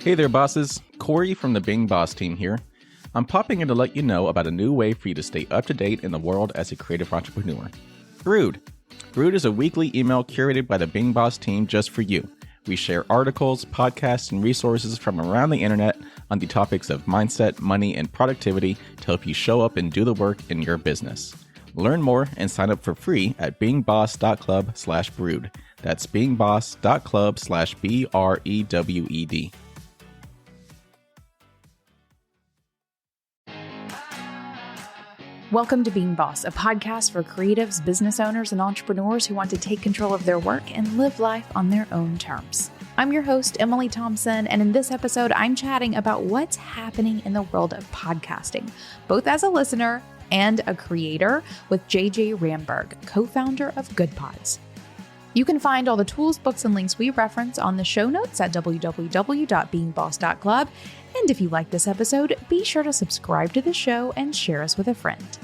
Hey there, bosses. Corey from the Being Boss team here. I'm popping in to let you know about a new way for you to stay up to date in the world as a creative entrepreneur. Brood. Brood is a weekly email curated by the Being Boss team just for you. We share articles, podcasts, and resources from around the internet on the topics of mindset, money, and productivity to help you show up and do the work in your business. Learn more and sign up for free at beingboss.club/brood. That's beingboss.club/BREWED. Welcome to Being Boss, a podcast for creatives, business owners, and entrepreneurs who want to take control of their work and live life on their own terms. I'm your host, Emily Thompson, and in this episode, I'm chatting about what's happening in the world of podcasting, both as a listener and a creator, with JJ Ramberg, co-founder of Goodpods. You can find all the tools, books, and links we reference on the show notes at www.beingboss.club. And if you like this episode, be sure to subscribe to the show and share us with a friend.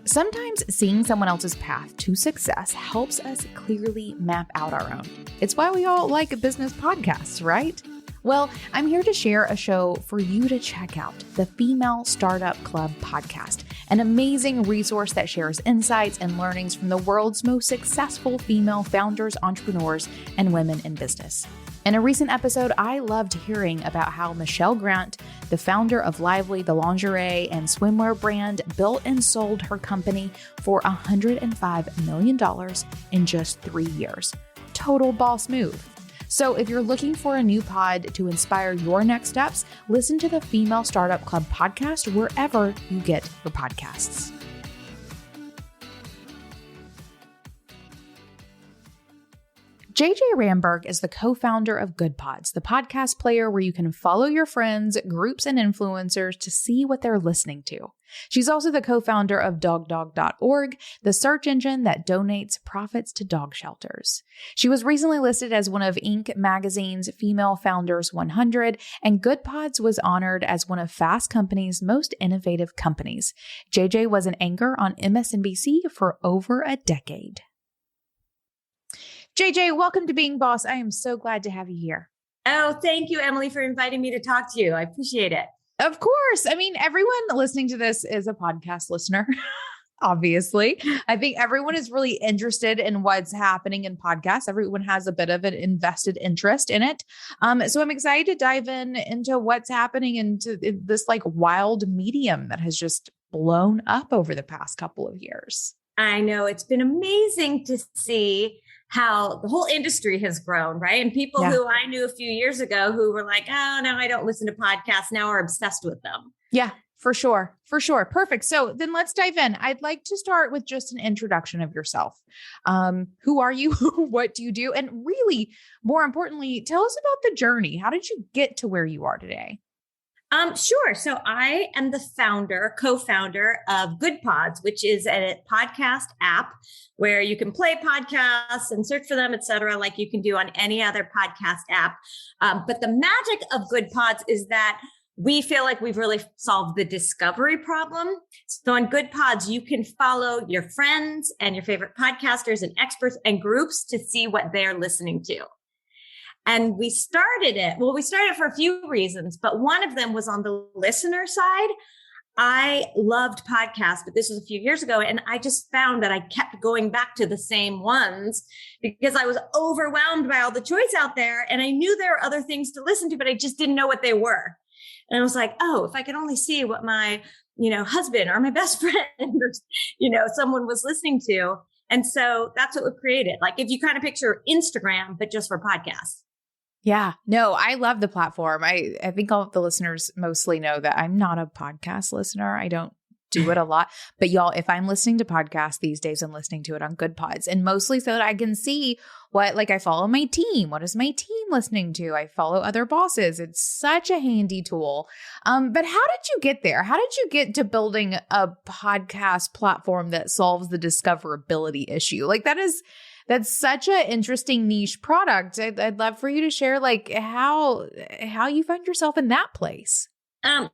Sometimes seeing someone else's path to success helps us clearly map out our own. It's why we all like business podcasts, right? Well, I'm here to share a show for you to check out, the Female Startup Club podcast, an amazing resource that shares insights and learnings from the world's most successful female founders, entrepreneurs, and women in business. In a recent episode, I loved hearing about how Michelle Grant, the founder of Lively, the lingerie and swimwear brand, built and sold her company for $105 million in just 3 years. Total boss move. So if you're looking for a new pod to inspire your next steps, listen to the Female Startup Club podcast wherever you get your podcasts. JJ Ramberg is the co-founder of Goodpods, the podcast player where you can follow your friends, groups, and influencers to see what they're listening to. She's also the co-founder of dogdog.org, the search engine that donates profits to dog shelters. She was recently listed as one of Inc. magazine's Female Founders 100, and Goodpods was honored as one of Fast Company's most innovative companies. JJ was an anchor on MSNBC for over a decade. JJ, welcome to Being Boss. I am so glad to have you here. Oh, thank you, Emily, for inviting me to talk to you. I appreciate it. Of course. I mean, everyone listening to this is a podcast listener, obviously. I think everyone is really interested in what's happening in podcasts. Everyone has a bit of an invested interest in it. So I'm excited to dive into what's happening into this like wild medium that has just blown up over the past couple of years. I know it's been amazing to see how the whole industry has grown, right? And people who I knew a few years ago who were like, oh, no, I don't listen to podcasts, now are obsessed with them. Yeah, for sure. For sure. Perfect. So then let's dive in. I'd like to start with just an introduction of yourself. Who are you? What do you do? And really, more importantly, tell us about the journey. How did you get to where you are today? Sure. So I am the co-founder of Goodpods, which is a podcast app where you can play podcasts and search for them, et cetera, like you can do on any other podcast app. But the magic of Goodpods is that we feel like we've really solved the discovery problem. So on Goodpods, you can follow your friends and your favorite podcasters and experts and groups to see what they're listening to. And we started it for a few reasons, but one of them was on the listener side. I loved podcasts, but this was a few years ago. And I just found that I kept going back to the same ones because I was overwhelmed by all the choice out there. And I knew there were other things to listen to, but I just didn't know what they were. And I was like, oh, if I could only see what my, husband or my best friend or, someone was listening to. And so that's what we created. Like if you kind of picture Instagram, but just for podcasts. Yeah, no, I love the platform. I think all of the listeners mostly know that I'm not a podcast listener. I don't do it a lot. But y'all, if I'm listening to podcasts these days, I'm listening to it on Goodpods, and mostly so that I can see I follow my team. What is my team listening to? I follow other bosses. It's such a handy tool. But how did you get there? How did you get to building a podcast platform that solves the discoverability issue? That's such an interesting niche product. I'd love for you to share how you found yourself in that place.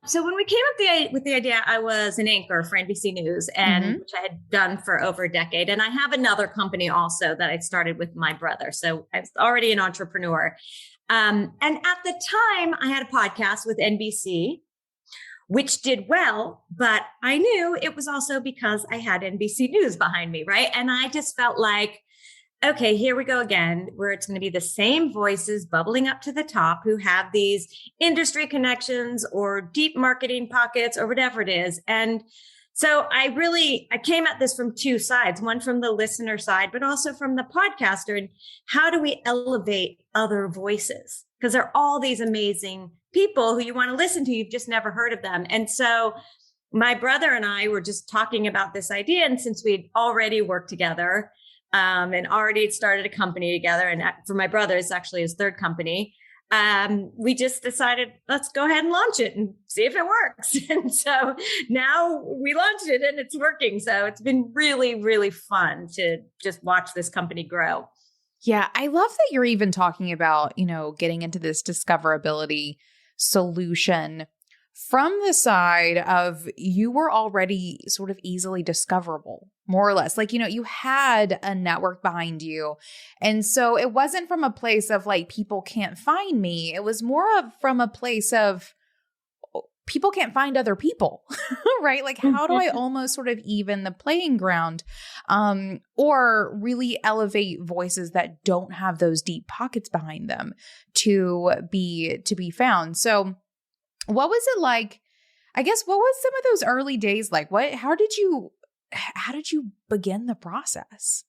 So when we came up with the idea, I was an anchor for NBC News, and which I had done for over a decade. And I have another company also that I started with my brother. So I was already an entrepreneur. And at the time, I had a podcast with NBC, which did well, but I knew it was also because I had NBC News behind me, right? And I just felt like, okay, here we go again, where it's going to be the same voices bubbling up to the top who have these industry connections or deep marketing pockets or whatever it is. And so I came at this from two sides, one from the listener side, but also from the podcaster. And how do we elevate other voices? Because there are all these amazing people who you want to listen to. You've just never heard of them. And so my brother and I were just talking about this idea. And since we'd already worked together, and already started a company together. And for my brother, it's actually his third company. We just decided, let's go ahead and launch it and see if it works. And so now we launched it and it's working. So it's been really, really fun to just watch this company grow. Yeah, I love that you're even talking about, getting into this discoverability solution from the side of you were already sort of easily discoverable, more or less. Like, you had a network behind you. And so it wasn't from a place of like, people can't find me. It was more of from a place of people can't find other people, right? Like, how do I almost sort of even the playing ground, or really elevate voices that don't have those deep pockets behind them to be found? So what was it like? I guess, what was some of those early days like? How did you begin the process?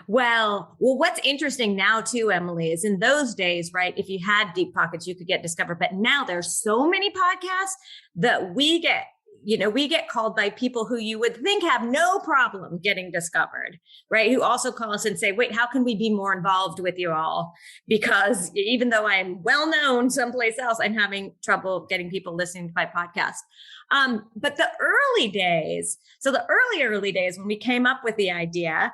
Well, what's interesting now too, Emily, is in those days, right? If you had deep pockets, you could get discovered. But now there's so many podcasts that we get called by people who you would think have no problem getting discovered, right? Who also call us and say, wait, how can we be more involved with you all? Because even though I'm well known someplace else, I'm having trouble getting people listening to my podcast. But the early days, early days when we came up with the idea,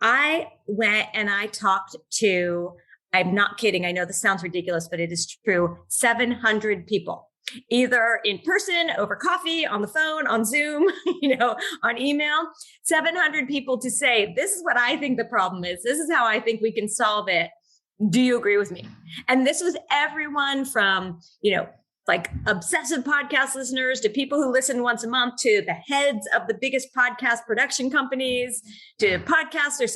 I went and I talked to, I'm not kidding, I know this sounds ridiculous, but it is true, 700 people. Either in person, over coffee, on the phone, on Zoom, on email, 700 people to say, this is what I think the problem is. This is how I think we can solve it. Do you agree with me? And this was everyone from, like obsessive podcast listeners to people who listen once a month, to the heads of the biggest podcast production companies, to podcasters,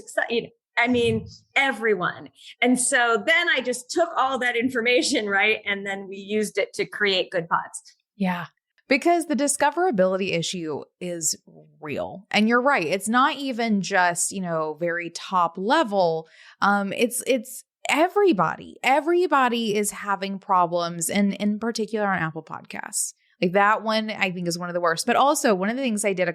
everyone. And so then I just took all that information, right? And then we used it to create Goodpods. Yeah. Because the discoverability issue is real. And you're right. It's not even just, very top level. It's everybody. Everybody is having problems, and in particular on Apple Podcasts. Like that one, I think, is one of the worst. But also, one of the things I did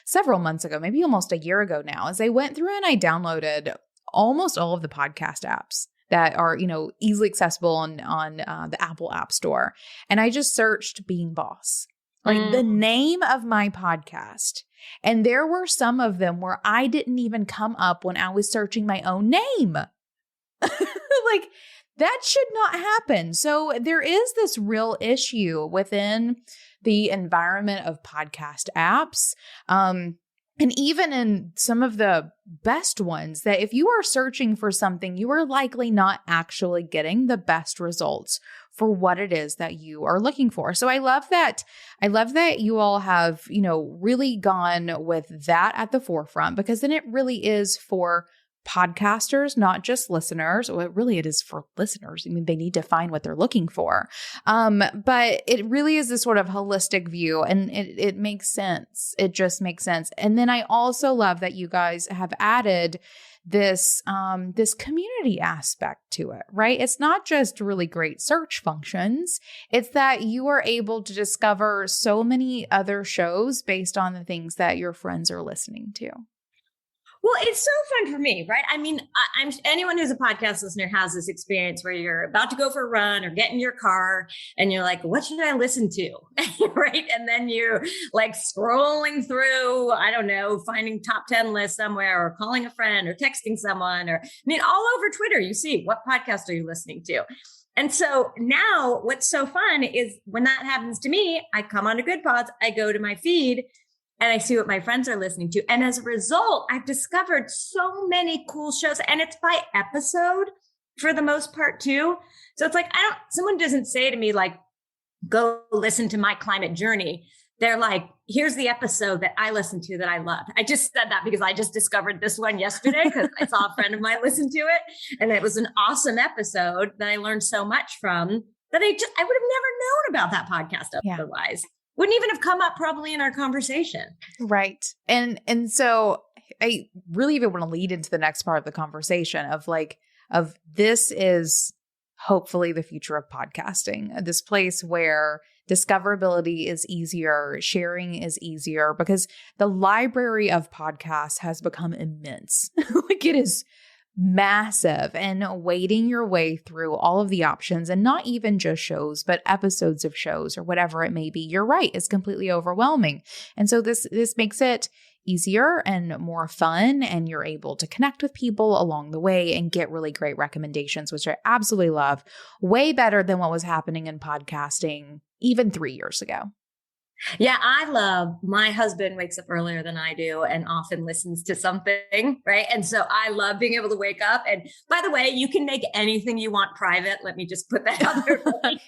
several months ago, maybe almost a year ago now, is I went through and I downloaded almost all of the podcast apps that are, easily accessible on the Apple App Store. And I just searched Being Boss, like the name of my podcast. And there were some of them where I didn't even come up when I was searching my own name. Like, that should not happen. So there is this real issue within the environment of podcast apps. And even in some of the best ones, that if you are searching for something, you are likely not actually getting the best results for what it is that you are looking for. So I love that you all have, really gone with that at the forefront, because then it really is for podcasters, not just listeners. Well, it is for listeners. I mean, they need to find what they're looking for. But it really is this sort of holistic view, and it makes sense. It just makes sense. And then I also love that you guys have added this community aspect to it, right? It's not just really great search functions. It's that you are able to discover so many other shows based on the things that your friends are listening to. Well, it's so fun for me, right? I mean, I'm anyone who's a podcast listener has this experience where you're about to go for a run or get in your car and you're like, what should I listen to? Right. And then you're like scrolling through, I don't know, finding top 10 lists somewhere or calling a friend or texting someone or all over Twitter, you see what podcast are you listening to? And so now what's so fun is when that happens to me, I come on to Goodpods, I go to my feed and I see what my friends are listening to. And as a result, I've discovered so many cool shows, and it's by episode for the most part too. So it's like, someone doesn't say to me like, go listen to my climate journey. They're like, here's the episode that I listened to that I loved. I just said that because I just discovered this one yesterday because I saw a friend of mine listen to it. And it was an awesome episode that I learned so much from that I would have never known about that podcast otherwise. Wouldn't even have come up probably in our conversation. Right. And so I really even want to lead into the next part of the conversation of this is hopefully the future of podcasting, this place where discoverability is easier, sharing is easier, because the library of podcasts has become immense. Like it is massive, and wading your way through all of the options, and not even just shows, but episodes of shows or whatever it may be. You're right. It's completely overwhelming. And so this makes it easier and more fun, and you're able to connect with people along the way and get really great recommendations, which I absolutely love. Way better than what was happening in podcasting even 3 years ago. Yeah, my husband wakes up earlier than I do and often listens to something, right? And so I love being able to wake up. And by the way, you can make anything you want private. Let me just put that out there.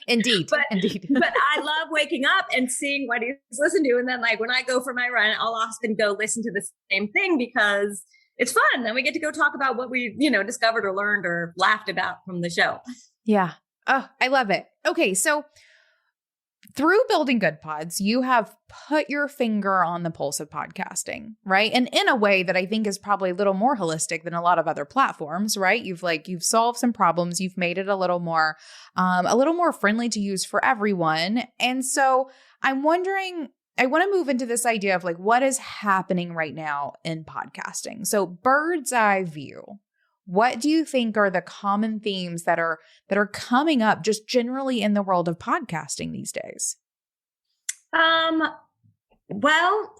Indeed. But I love waking up and seeing what he's listened to. And then like when I go for my run, I'll often go listen to the same thing because it's fun. Then we get to go talk about what we, discovered or learned or laughed about from the show. Yeah. Oh, I love it. Okay. So through building Goodpods, you have put your finger on the pulse of podcasting, right? And in a way that I think is probably a little more holistic than a lot of other platforms, right? You've solved some problems. You've made it a little more friendly to use for everyone. And so I'm wondering, I want to move into this idea of like, what is happening right now in podcasting? So bird's eye view. What do you think are the common themes that are coming up just generally in the world of podcasting these days? Well,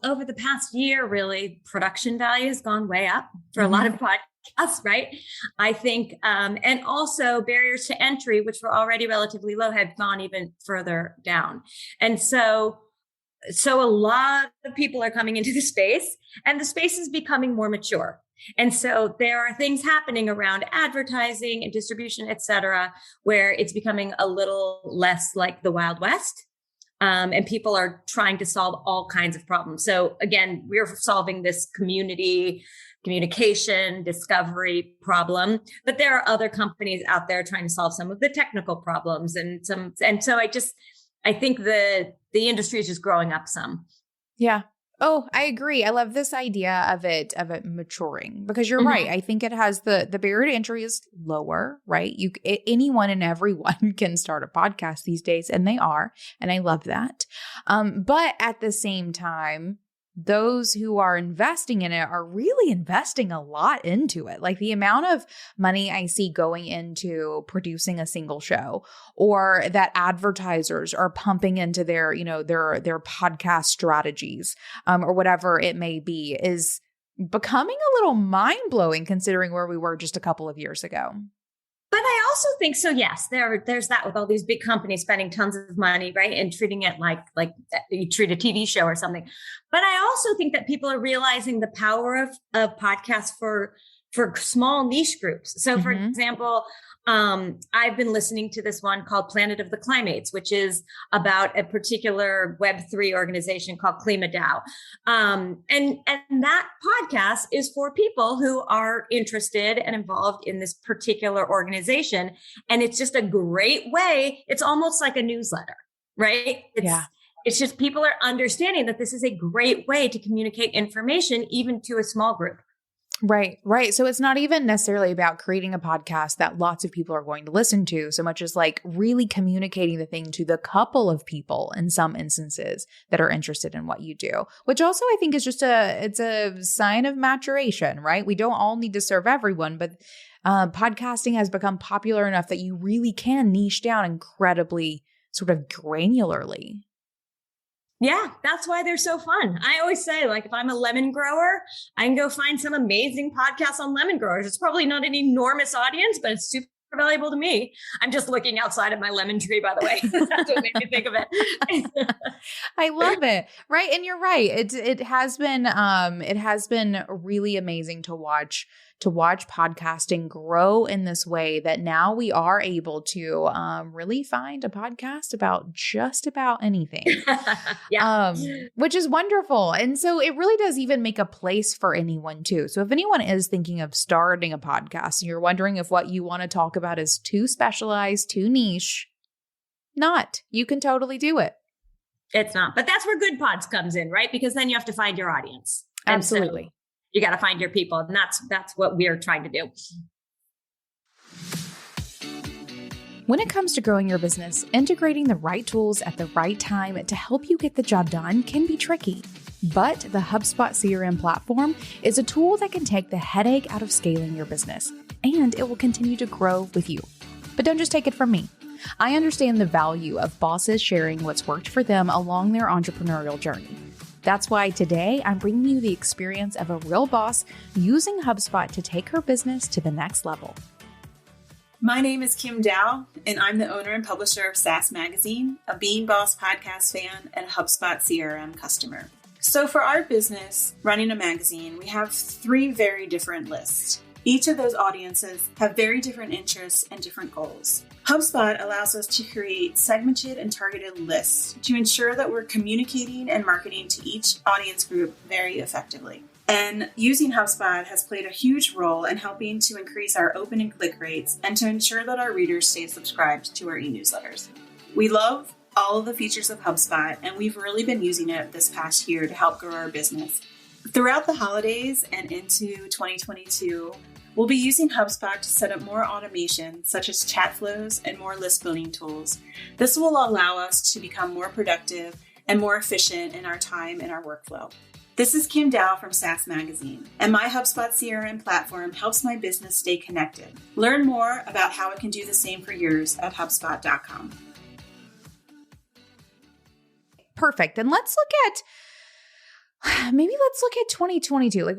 over the past year, really, production value has gone way up for a lot of podcasts, right? I think, and also barriers to entry, which were already relatively low, have gone even further down. And so a lot of people are coming into the space, and the space is becoming more mature. And so there are things happening around advertising and distribution, et cetera, where it's becoming a little less like the Wild West. And people are trying to solve all kinds of problems. So again, we're solving this communication, discovery problem, but there are other companies out there trying to solve some of the technical problems and so I think the industry is just growing up some. Yeah. Oh, I agree. I love this idea of it maturing, because you're right. I think it has the barrier to entry is lower, right? Anyone and everyone can start a podcast these days, and they are, and I love that. But at the same time, those who are investing in it are really investing a lot into it. Like the amount of money I see going into producing a single show, or that advertisers are pumping into their podcast strategies, or whatever it may be, is becoming a little mind-blowing considering where we were just a couple of years ago. But I also think so. Yes, there's that with all these big companies spending tons of money, right, and treating it like you treat a TV show or something. But I also think that people are realizing the power of podcasts for small niche groups. So, for example, I've been listening to this one called Planet of the Climates, which is about a particular Web3 organization called KlimaDAO. And that podcast is for people who are interested and involved in this particular organization. And it's just a great way. It's almost like a newsletter, right? It's just people are understanding that this is a great way to communicate information, even to a small group. Right, right. So it's not even necessarily about creating a podcast that lots of people are going to listen to, so much as like really communicating the thing to the couple of people in some instances that are interested in what you do, which also I think is just it's a sign of maturation, right? We don't all need to serve everyone, but podcasting has become popular enough that you really can niche down incredibly sort of granularly. Yeah, that's why they're so fun. I always say, like, if I'm a lemon grower, I can go find some amazing podcasts on lemon growers. It's probably not an enormous audience, but it's super valuable to me. I'm just looking outside of my lemon tree, by the way. That's what made me think of it. I love it. Right. And you're right. It has been really amazing to watch podcasting grow in this way that now we are able to really find a podcast about just about anything. Yeah. Which is wonderful. And so it really does even make a place for anyone too. So if anyone is thinking of starting a podcast and you're wondering if what you want to talk about is too specialized, too niche, you can totally do it. It's not, but that's where Goodpods comes in, right? Because then you have to find your audience. Absolutely. So you got to find your people. And that's what we're trying to do. When it comes to growing your business, integrating the right tools at the right time to help you get the job done can be tricky. But the HubSpot CRM platform is a tool that can take the headache out of scaling your business, and it will continue to grow with you. But don't just take it from me. I understand the value of bosses sharing what's worked for them along their entrepreneurial journey. That's why today I'm bringing you the experience of a real boss using HubSpot to take her business to the next level. My name is Kim Dow, and I'm the owner and publisher of SaaS Magazine, a Being Boss podcast fan, and a HubSpot CRM customer. So for our business, running a magazine, we have 3 very different lists. Each of those audiences have very different interests and different goals. HubSpot allows us to create segmented and targeted lists to ensure that we're communicating and marketing to each audience group very effectively. And using HubSpot has played a huge role in helping to increase our open and click rates and to ensure that our readers stay subscribed to our e-newsletters. We love all of the features of HubSpot, and we've really been using it this past year to help grow our business. Throughout the holidays and into 2022, we'll be using HubSpot to set up more automation, such as chat flows and more list building tools. This will allow us to become more productive and more efficient in our time and our workflow. This is Kim Dow from SaaS Magazine, and my HubSpot CRM platform helps my business stay connected. Learn more about how it can do the same for yours at HubSpot.com. Perfect. And let's look at 2022, like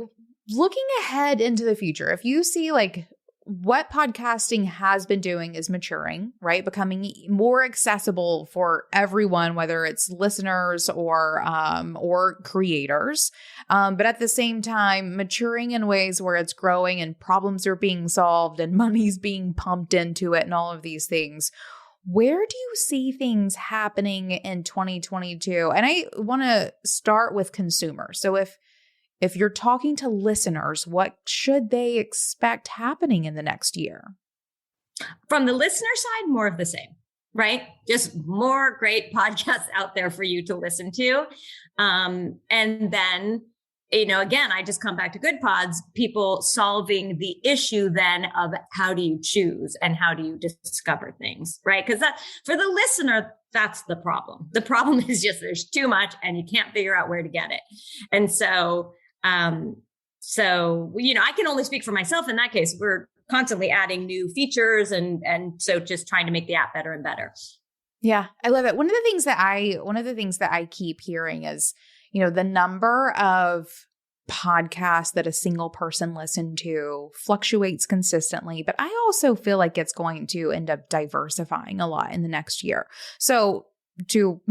looking ahead into the future. If you see like what podcasting has been doing is maturing, right? Becoming more accessible for everyone, whether it's listeners or creators. But at the same time, maturing in ways where it's growing and problems are being solved and money's being pumped into it and all of these things. Where do you see things happening in 2022? And I want to start with consumers. So if you're talking to listeners, what should they expect happening in the next year? From the listener side, more of the same, right? Just more great podcasts out there for you to listen to. And then, again, I just come back to Goodpods, people solving the issue then of how do you choose and how do you discover things, right? Because that for the listener, that's the problem. The problem is just there's too much and you can't figure out where to get it. And so, I can only speak for myself in that case. We're constantly adding new features and so just trying to make the app better and better. Yeah, I love it. One of the things that I keep hearing is, the number of podcasts that a single person listens to fluctuates consistently, but I also feel like it's going to end up diversifying a lot in the next year. So to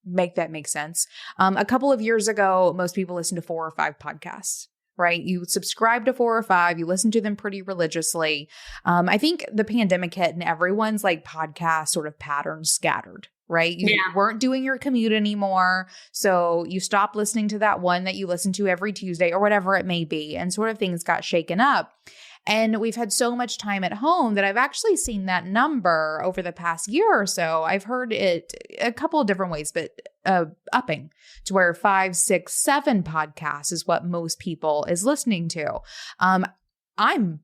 make that make sense. A couple of years ago, most people listened to 4 or 5 podcasts, right? You subscribe to 4 or 5, you listen to them pretty religiously. I think the pandemic hit and everyone's like podcast sort of patterns scattered, right? You weren't doing your commute anymore. So you stopped listening to that one that you listen to every Tuesday or whatever it may be. And sort of things got shaken up. And we've had so much time at home that I've actually seen that number over the past year or so. I've heard it a couple of different ways, but upping to where 5, 6, 7 podcasts is what most people is listening to. I'm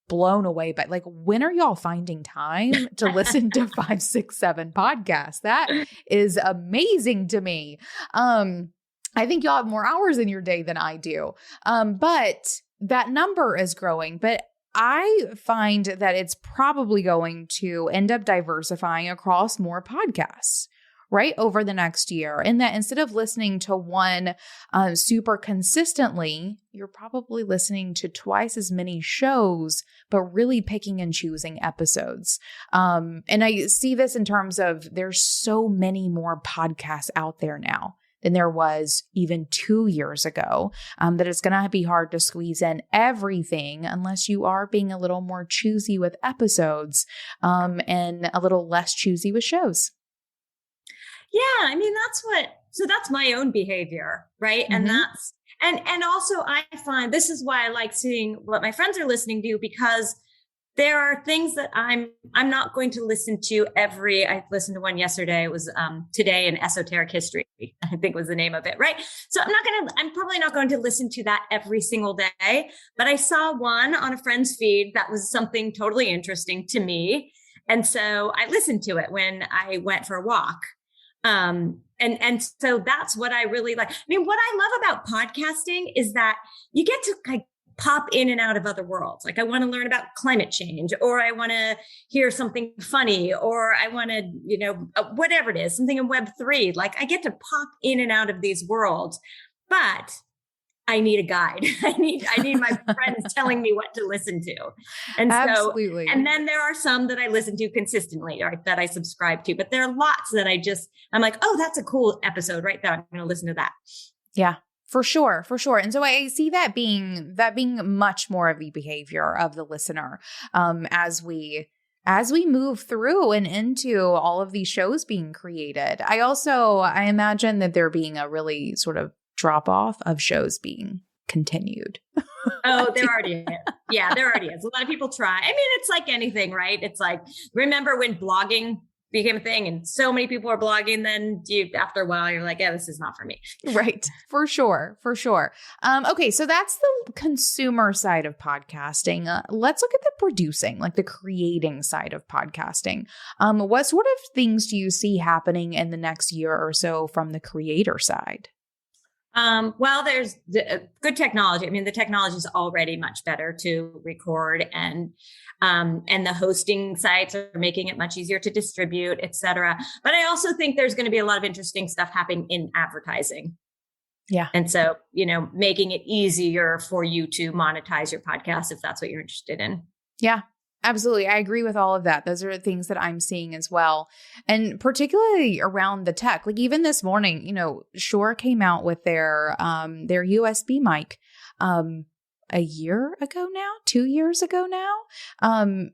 blown away by like, when are y'all finding time to listen to 5, 6, 7 podcasts? That is amazing to me. I think y'all have more hours in your day than I do. But that number is growing. But I find that it's probably going to end up diversifying across more podcasts, right, over the next year. And that instead of listening to one super consistently, you're probably listening to twice as many shows, but really picking and choosing episodes. And I see this in terms of there's so many more podcasts out there now than there was even 2 years ago, that it's going to be hard to squeeze in everything unless you are being a little more choosy with episodes, and a little less choosy with shows. Yeah, I mean, that's my own behavior, right? Mm-hmm. And also I find this is why I like seeing what my friends are listening to, because there are things that I'm not going to listen to I listened to one yesterday. It was Today in Esoteric History, I think was the name of it, right? So I'm probably not going to listen to that every single day, but I saw one on a friend's feed that was something totally interesting to me. And so I listened to it when I went for a walk. And so that's what I really like. I mean, what I love about podcasting is that you get to like pop in and out of other worlds. Like I want to learn about climate change, or I want to hear something funny, or I want to, whatever it is, something in Web3. Like I get to pop in and out of these worlds, but I need a guide. I need my friends telling me what to listen to. And Absolutely. And then there are some that I listen to consistently, or that I subscribe to, but there are lots that I'm like, oh, that's a cool episode right there. I'm going to listen to that. Yeah. For sure. And so I see that being much more of the behavior of the listener, as we move through and into all of these shows being created. I imagine that there being a really sort of drop off of shows being continued. Oh, there already is. Yeah, there already is. A lot of people try. I mean, it's like anything, right? It's like, remember when blogging became a thing and so many people are blogging, then after a while, you're like, yeah, this is not for me. Right. For sure. Okay. So that's the consumer side of podcasting. Let's look at the producing, like the creating side of podcasting. What sort of things do you see happening in the next year or so from the creator side? Well, there's good technology. I mean, the technology is already much better to record, and the hosting sites are making it much easier to distribute, et cetera. But I also think there's going to be a lot of interesting stuff happening in advertising. Yeah. And so, making it easier for you to monetize your podcast if that's what you're interested in. Yeah. Absolutely. I agree with all of that. Those are the things that I'm seeing as well. And particularly around the tech, like even this morning, Shure came out with their USB mic, a year ago now, 2 years ago now,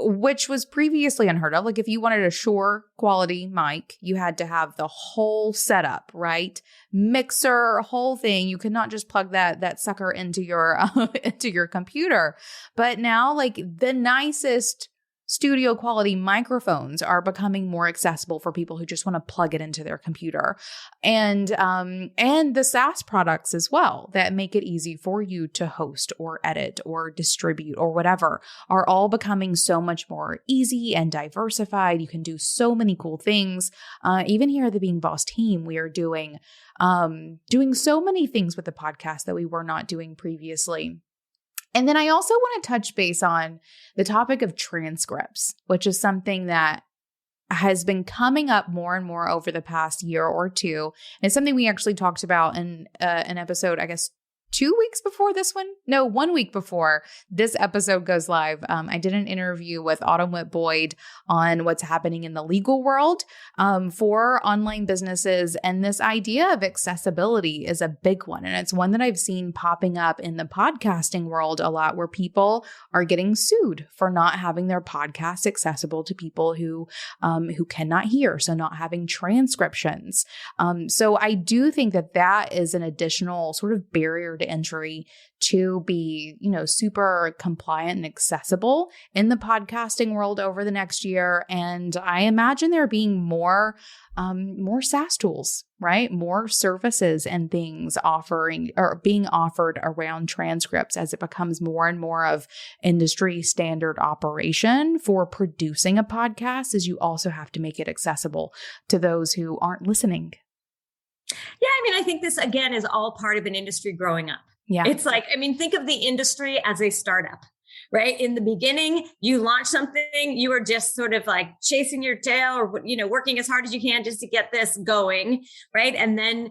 which was previously unheard of. Like if you wanted a Shure quality mic, you had to have the whole setup, right? Mixer, whole thing. You could not just plug that sucker into your into your computer. But now, like the nicest studio quality microphones are becoming more accessible for people who just want to plug it into their computer, and the SaaS products as well that make it easy for you to host or edit or distribute or whatever are all becoming so much more easy and diversified. You can do so many cool things. Even here at the Being Boss team, we are doing so many things with the podcast that we were not doing previously. And then I also want to touch base on the topic of transcripts, which is something that has been coming up more and more over the past year or two. And it's something we actually talked about in an episode, I guess, 2 weeks before this one? No, 1 week before this episode goes live. I did an interview with Autumn Whit-Boyd on what's happening in the legal world for online businesses. And this idea of accessibility is a big one. And it's one that I've seen popping up in the podcasting world a lot, where people are getting sued for not having their podcasts accessible to people who cannot hear. So not having transcriptions. So I do think that is an additional sort of barrier to entry to be, super compliant and accessible in the podcasting world over the next year. And I imagine there being more SaaS tools, right? More services and things being offered around transcripts as it becomes more and more of industry standard operation for producing a podcast, as you also have to make it accessible to those who aren't listening. Yeah, I think this, again, is all part of an industry growing up. Yeah. It's like, think of the industry as a startup, right? In the beginning, you launch something, you were just sort of like chasing your tail or, working as hard as you can just to get this going, right? And then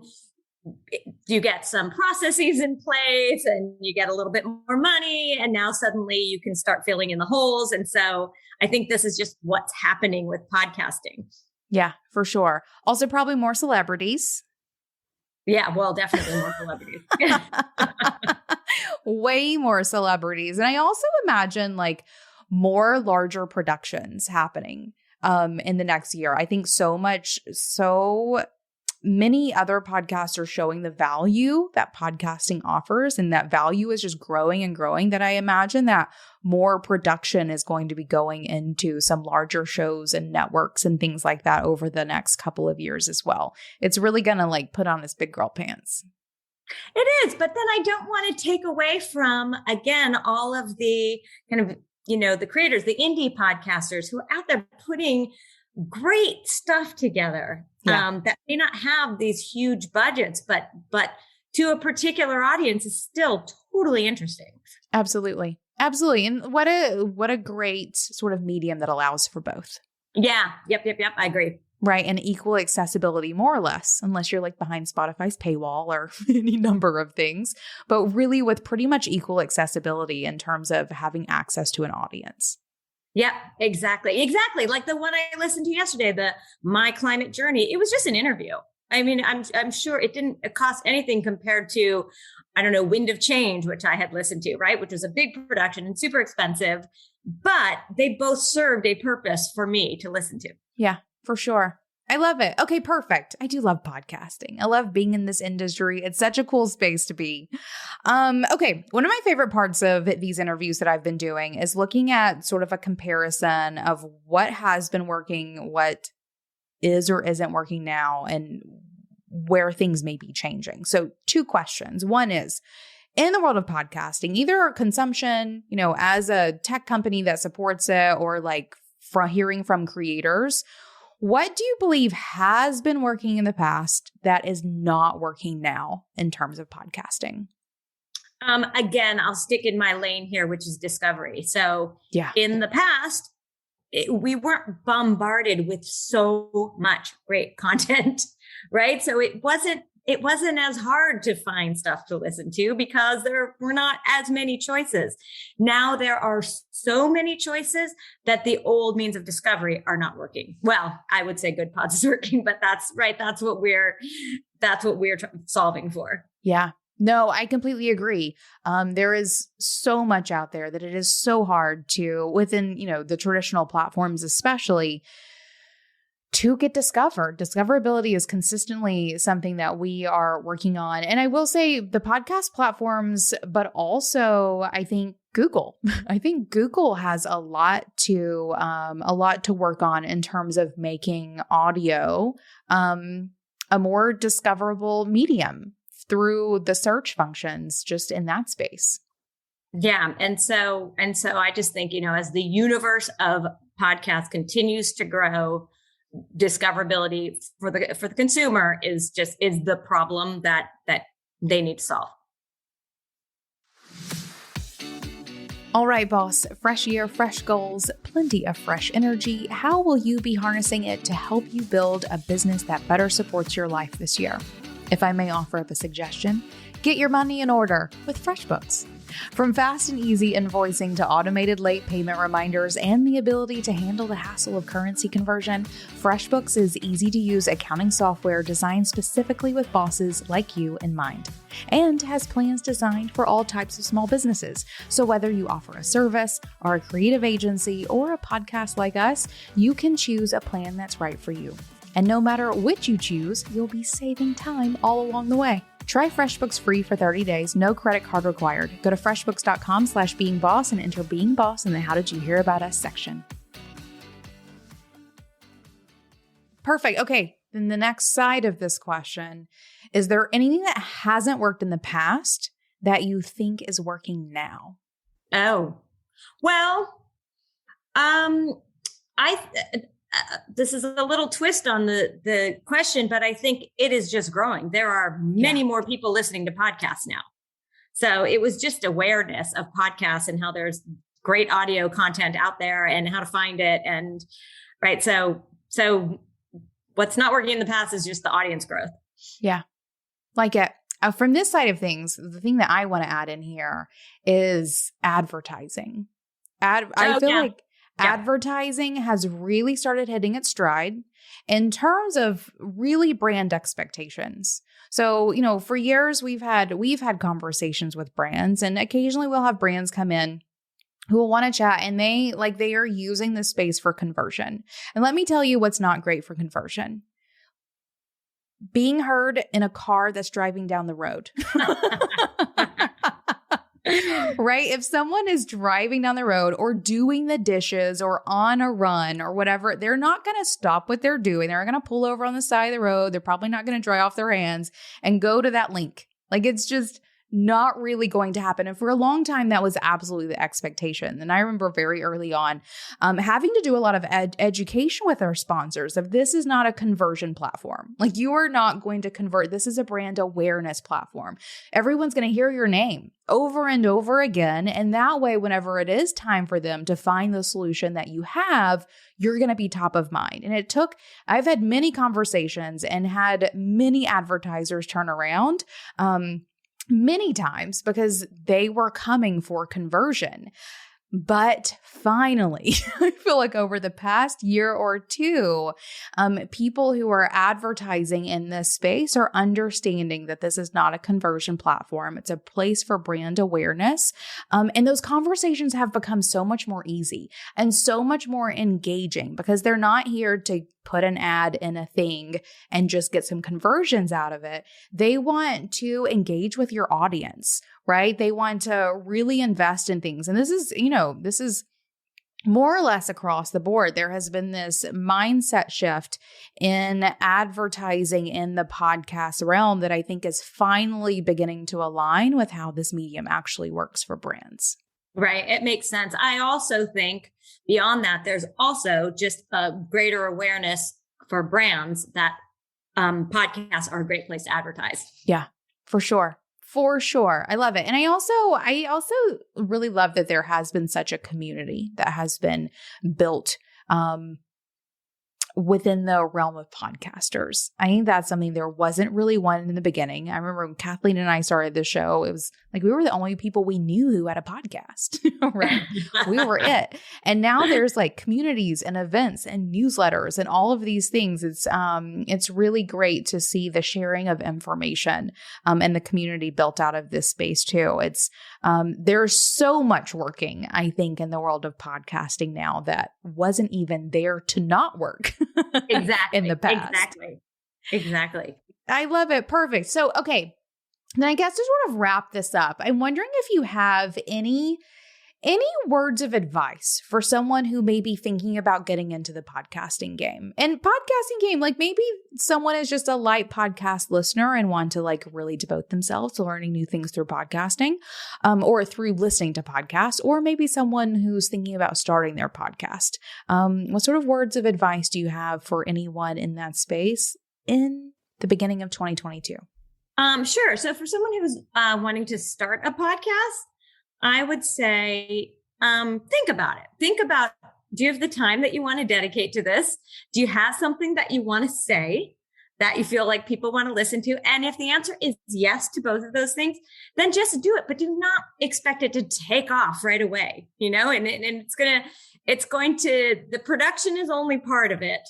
you get some processes in place and you get a little bit more money. And now suddenly you can start filling in the holes. And so I think this is just what's happening with podcasting. Yeah, for sure. Also, probably more celebrities. Yeah, well, definitely more celebrities. Way more celebrities. And I also imagine like more larger productions happening in the next year. I think so many other podcasts are showing the value that podcasting offers, and that value is just growing and growing, that I imagine that more production is going to be going into some larger shows and networks and things like that over the next couple of years as well. It's really going to like put on its big girl pants. It is, but then I don't want to take away from, again, all of the kind of, the creators, the indie podcasters who are out there putting great stuff together. Yeah. That may not have these huge budgets, but to a particular audience is still totally interesting. Absolutely. Absolutely. And what a great sort of medium that allows for both. Yeah. Yep. I agree. Right. And equal accessibility, more or less, unless you're like behind Spotify's paywall or any number of things, but really with pretty much equal accessibility in terms of having access to an audience. Yeah, exactly. Like the one I listened to yesterday, the My Climate Journey. It was just an interview. I'm sure it didn't cost anything compared to, Wind of Change, which I had listened to, right? Which was a big production and super expensive, but they both served a purpose for me to listen to. Yeah, for sure. I love it. Okay, perfect. I do love podcasting. I love being in this industry. It's such a cool space to be. Okay, one of my favorite parts of these interviews that I've been doing is looking at sort of a comparison of what has been working, what is or isn't working now, and where things may be changing. So 2 questions. One is, in the world of podcasting, either consumption, as a tech company that supports it, or like hearing from creators, what do you believe has been working in the past that is not working now in terms of podcasting? Again, I'll stick in my lane here, which is discovery. So yeah, in the past, we weren't bombarded with so much great content, right? So it wasn't as hard to find stuff to listen to because there were not as many choices. Now there are so many choices that the old means of discovery are not working. Well, I would say Goodpods is working, but that's right. That's what we're solving for. Yeah. No, I completely agree. There is so much out there that it is so hard to, within, the traditional platforms, especially, to get discovered. Discoverability is consistently something that we are working on. And I will say the podcast platforms, but also I think Google. I think Google has a lot to work on in terms of making audio a more discoverable medium through the search functions just in that space. Yeah. And so I just think, as the universe of podcasts continues to grow, discoverability for the consumer is the problem that they need to solve. All right, boss, fresh year, fresh goals, plenty of fresh energy. How will you be harnessing it to help you build a business that better supports your life this year? If I may offer up a suggestion, get your money in order with FreshBooks. From fast and easy invoicing to automated late payment reminders and the ability to handle the hassle of currency conversion, FreshBooks is easy-to-use accounting software designed specifically with bosses like you in mind, and has plans designed for all types of small businesses. So whether you offer a service, are a creative agency, or a podcast like us, you can choose a plan that's right for you. And no matter which you choose, you'll be saving time all along the way. Try FreshBooks free for 30 days, no credit card required. Go to freshbooks.com/beingboss and enter Being Boss in the How Did You Hear About Us section. Perfect. Okay. Then the next side of this question, is there anything that hasn't worked in the past that you think is working now? Oh, well, this is a little twist on the question, but I think it is just growing. There are many more people listening to podcasts now. So it was just awareness of podcasts and how there's great audio content out there and how to find it. And right. So what's not working in the past is just the audience growth. Yeah. Like it. From this side of things, the thing that I want to add in here is advertising. I feel like advertising has really started hitting its stride in terms of really brand expectations. So, for years we've had conversations with brands, and occasionally we'll have brands come in who will want to chat, and they are using the space for conversion. And let me tell you what's not great for conversion. Being heard in a car that's driving down the road. Right? If someone is driving down the road or doing the dishes or on a run or whatever, they're not going to stop what they're doing. They're going to pull over on the side of the road. They're probably not going to dry off their hands and go to that link. It's just not really going to happen. And for a long time, that was absolutely the expectation. And I remember very early on having to do a lot of education with our sponsors of this is not a conversion platform. You are not going to convert. This is a brand awareness platform. Everyone's going to hear your name over and over again. And that way, whenever it is time for them to find the solution that you have, you're going to be top of mind. And I've had many conversations and had many advertisers turn around many times because they were coming for conversion. But finally, I feel like over the past year or two, people who are advertising in this space are understanding that this is not a conversion platform. It's a place for brand awareness. And those conversations have become so much more easy and so much more engaging because they're not here to put an ad in a thing and just get some conversions out of it. They want to engage with your audience, right? They want to really invest in things. And this is more or less across the board. There has been this mindset shift in advertising in the podcast realm that I think is finally beginning to align with how this medium actually works for brands. Right. It makes sense. I also think beyond that, there's also just a greater awareness for brands that podcasts are a great place to advertise. Yeah, for sure. For sure. I love it. And I also really love that there has been such a community that has been built within the realm of podcasters. I think that's something there wasn't really one in the beginning. I remember when Kathleen and I started the show, it was like we were the only people we knew who had a podcast, right? We were it. And now there's communities and events and newsletters and all of these things. It's really great to see the sharing of information and the community built out of this space too. There's so much working, I think, in the world of podcasting now that wasn't even there to not work. Exactly. In the past. Exactly. I love it. Perfect. So, okay. Then I guess to sort of wrap this up, I'm wondering if you have any words of advice for someone who may be thinking about getting into the podcasting game. And podcasting game, maybe someone is just a light podcast listener and want to really devote themselves to learning new things through podcasting, or through listening to podcasts, or maybe someone who's thinking about starting their podcast. What sort of words of advice do you have for anyone in that space in the beginning of 2022? Sure. So for someone who's wanting to start a podcast, I would say, think about it. Think about, do you have the time that you want to dedicate to this? Do you have something that you want to say that you feel like people want to listen to? And if the answer is yes to both of those things, then just do it, but do not expect it to take off right away, and it's going to, the production is only part of it.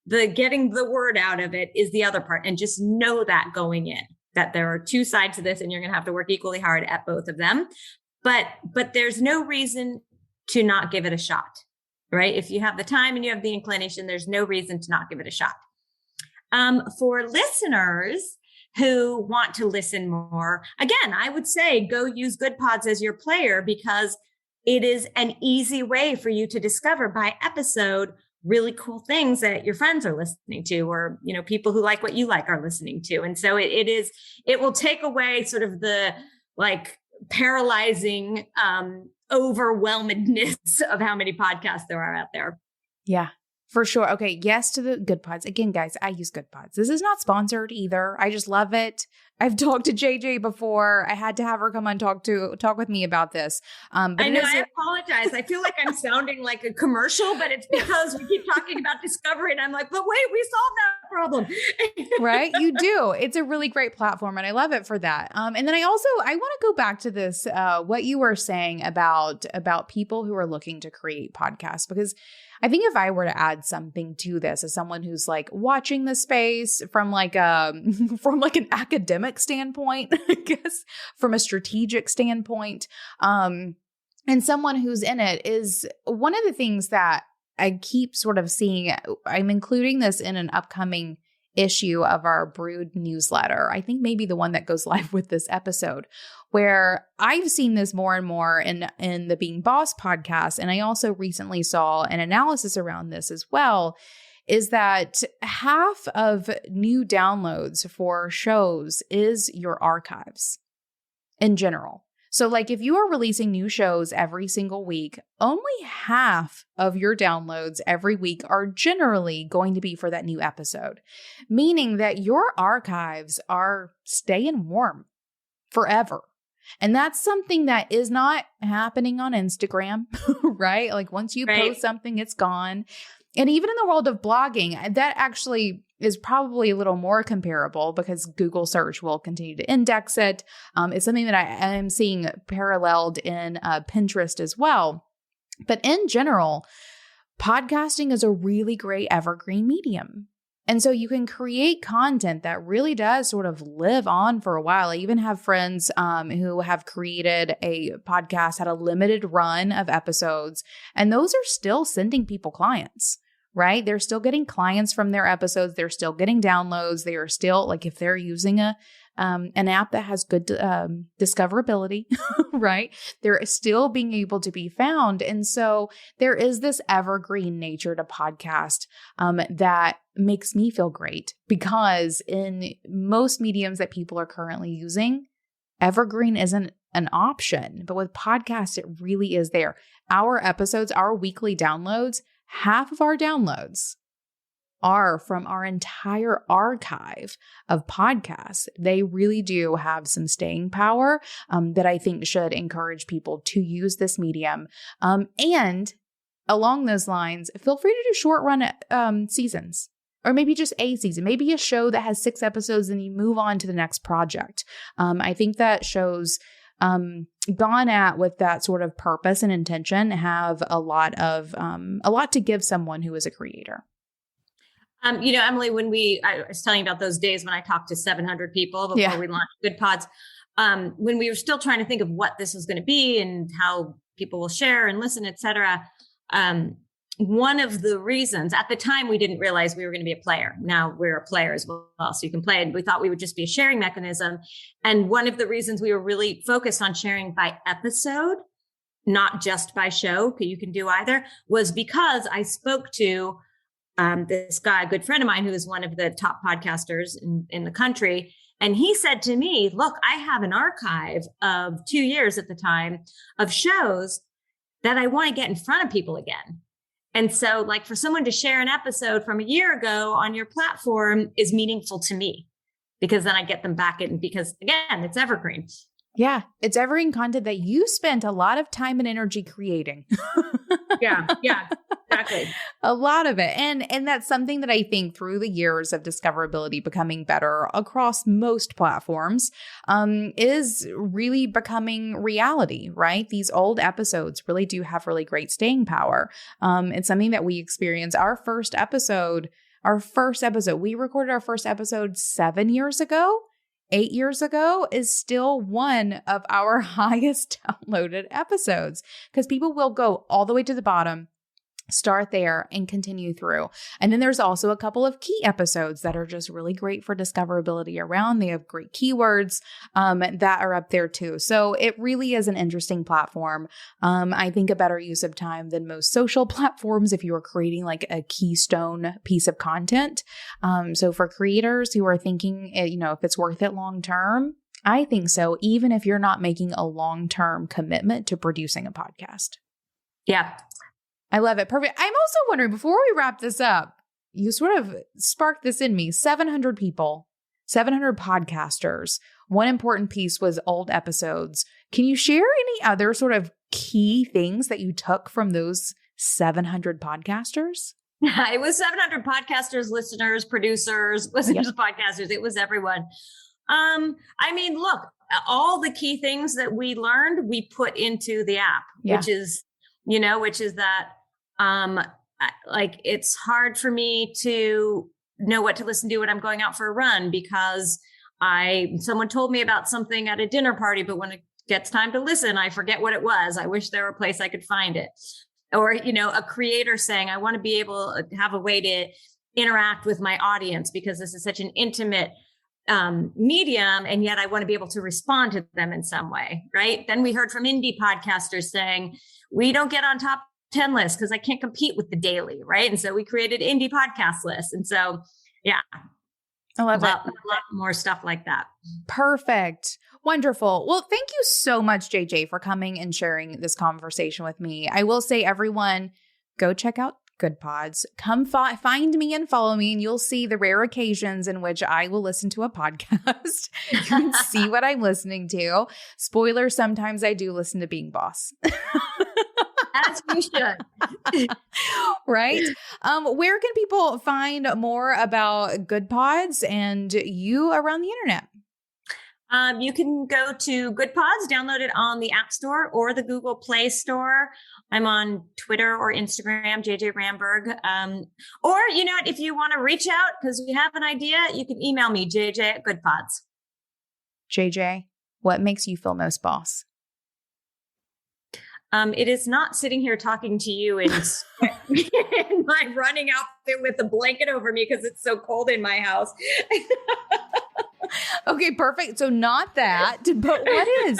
The getting the word out of it is the other part. And just know that going in, that there are two sides to this and you're going to have to work equally hard at both of them. But there's no reason to not give it a shot, right? If you have the time and you have the inclination, there's no reason to not give it a shot. For listeners who want to listen more. Again, I would say go use Goodpods as your player because it is an easy way for you to discover by episode really cool things that your friends are listening to, or, you know, people who like what you like are listening to. And so it will take away sort of the like paralyzing overwhelmedness of how many podcasts there are out there. Yeah, for sure. Okay. Yes to the Goodpods. Again, guys, I use Goodpods. This is not sponsored either. I just love it. I've talked to JJ before. I had to have her come on talk with me about this. But I know. I apologize. I feel like I'm sounding like a commercial, but it's because we keep talking about discovery, and I'm like, but wait, we solved that problem. Right? You do. It's a really great platform, and I love it for that. And then I want to go back to this, what you were saying about people who are looking to create podcasts, because I think if I were to add something to this as someone who's like watching the space from like an academic standpoint, I guess, from a strategic standpoint, and someone who's in it, is one of the things that I keep sort of seeing. I'm including this in an upcoming issue of our Brood newsletter. I think maybe the one that goes live with this episode, where I've seen this more and more in the Being Boss podcast. And I also recently saw an analysis around this as well, is that half of new downloads for shows is your archives in general. So like if you are releasing new shows every single week, only half of your downloads every week are generally going to be for that new episode, meaning that your archives are staying warm forever. And that's something that is not happening on Instagram, right? Like once you post something, it's gone. And even in the world of blogging, that actually is probably a little more comparable because Google search will continue to index it. It's something that I am seeing paralleled in Pinterest as well. But in general, podcasting is a really great evergreen medium. And so you can create content that really does sort of live on for a while. I even have friends who have created a podcast, had a limited run of episodes, and those are still sending people clients, right? They're still getting clients from their episodes. They're still getting downloads. They are still, like, if they're using an app that has good discoverability, right? They're still being able to be found. And so there is this evergreen nature to podcast that makes me feel great, because in most mediums that people are currently using, evergreen isn't an option. But with podcasts, it really is there. Our episodes, our weekly downloads, half of our downloads are from our entire archive of podcasts. They really do have some staying power that I think should encourage people to use this medium. And along those lines, feel free to do short run seasons, or maybe just a season, maybe a show that has 6 episodes and you move on to the next project. I think that shows gone at with that sort of purpose and intention have a lot to give someone who is a creator. Emily, I was telling you about those days when I talked to 700 people before we launched Goodpods, when we were still trying to think of what this was going to be and how people will share and listen, et cetera. One of the reasons at the time, we didn't realize we were going to be a player. Now we're a player as well, so you can play. And we thought we would just be a sharing mechanism. And one of the reasons we were really focused on sharing by episode, not just by show, because you can do either, was because I spoke to this guy, a good friend of mine, who is one of the top podcasters in the country. And he said to me, look, I have an archive of 2 years at the time of shows that I want to get in front of people again. And so, like, for someone to share an episode from a year ago on your platform is meaningful to me, because then I get them back in, because again, it's evergreen. Yeah, it's evergreen content that you spent a lot of time and energy creating. Yeah, exactly. A lot of it. And that's something that I think through the years of discoverability becoming better across most platforms is really becoming reality, right? These old episodes really do have really great staying power. It's something that we experience. Our first episode, we recorded our first episode 7 years ago. 8 years ago is still one of our highest downloaded episodes, because people will go all the way to the bottom Start there and continue through. And then there's also a couple of key episodes that are just really great for discoverability around. They have great keywords that are up there too. So it really is an interesting platform. I think a better use of time than most social platforms if you are creating like a keystone piece of content. So for creators who are thinking, if it's worth it long term, I think so, even if you're not making a long-term commitment to producing a podcast. Yeah. I love it. Perfect. I'm also wondering, before we wrap this up, you sort of sparked this in me. 700 people, 700 podcasters. One important piece was old episodes. Can you share any other sort of key things that you took from those 700 podcasters? It was 700 podcasters, listeners, producers, listeners, podcasters. It was everyone. Look, all the key things that we learned, we put into the app, which is that, it's hard for me to know what to listen to when I'm going out for a run because someone told me about something at a dinner party, but when it gets time to listen, I forget what it was. I wish there were a place I could find it. Or, a creator saying, I want to be able to have a way to interact with my audience because this is such an intimate medium, and yet I want to be able to respond to them in some way, right? Then we heard from indie podcasters saying, we don't get on top 10 lists because I can't compete with the daily, right? And so we created indie podcast lists. And so, yeah, I love a lot more stuff like that. Perfect. Wonderful. Well, thank you so much, JJ, for coming and sharing this conversation with me. I will say, everyone, go check out Goodpods. Come find me and follow me, and you'll see the rare occasions in which I will listen to a podcast. You can see what I'm listening to. Spoiler, sometimes I do listen to Being Boss. As you should. Right? Where can people find more about Goodpods and you around the internet? You can go to Goodpods, download it on the App Store or the Google Play Store. I'm on Twitter or Instagram, JJ Ramberg. Or, if you want to reach out because you have an idea, you can email me, JJ@Goodpods. JJ, what makes you feel most boss? It is not sitting here talking to you in my running outfit with a blanket over me because it's so cold in my house. Okay, perfect. So not that, but what is?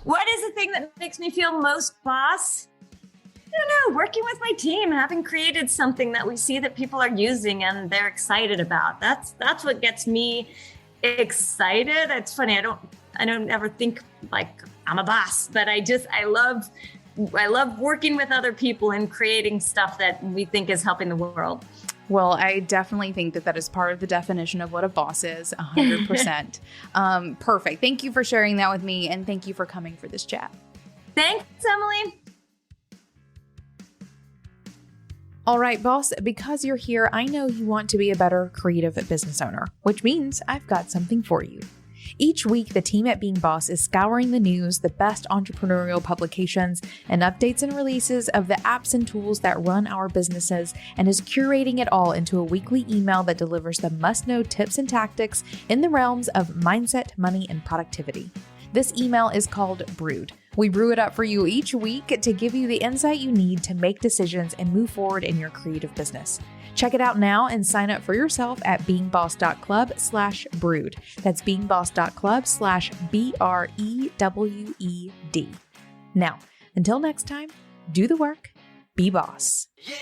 What is the thing that makes me feel most boss? I don't know, working with my team, having created something that we see that people are using and they're excited about. That's what gets me excited. It's funny. I don't ever think like I'm a boss, but I love working with other people and creating stuff that we think is helping the world. Well, I definitely think that is part of the definition of what a boss is, 100%. Perfect. Thank you for sharing that with me, and thank you for coming for this chat. Thanks, Emily. All right, boss, because you're here, I know you want to be a better creative business owner, which means I've got something for you. Each week, the team at Being Boss is scouring the news, the best entrepreneurial publications, and updates and releases of the apps and tools that run our businesses, and is curating it all into a weekly email that delivers the must-know tips and tactics in the realms of mindset, money, and productivity. This email is called Brewed. We brew it up for you each week to give you the insight you need to make decisions and move forward in your creative business. Check it out now and sign up for yourself at beingboss.club/brewed. That's beingboss.club/BREWED. Now, until next time, do the work, be boss. Yeah.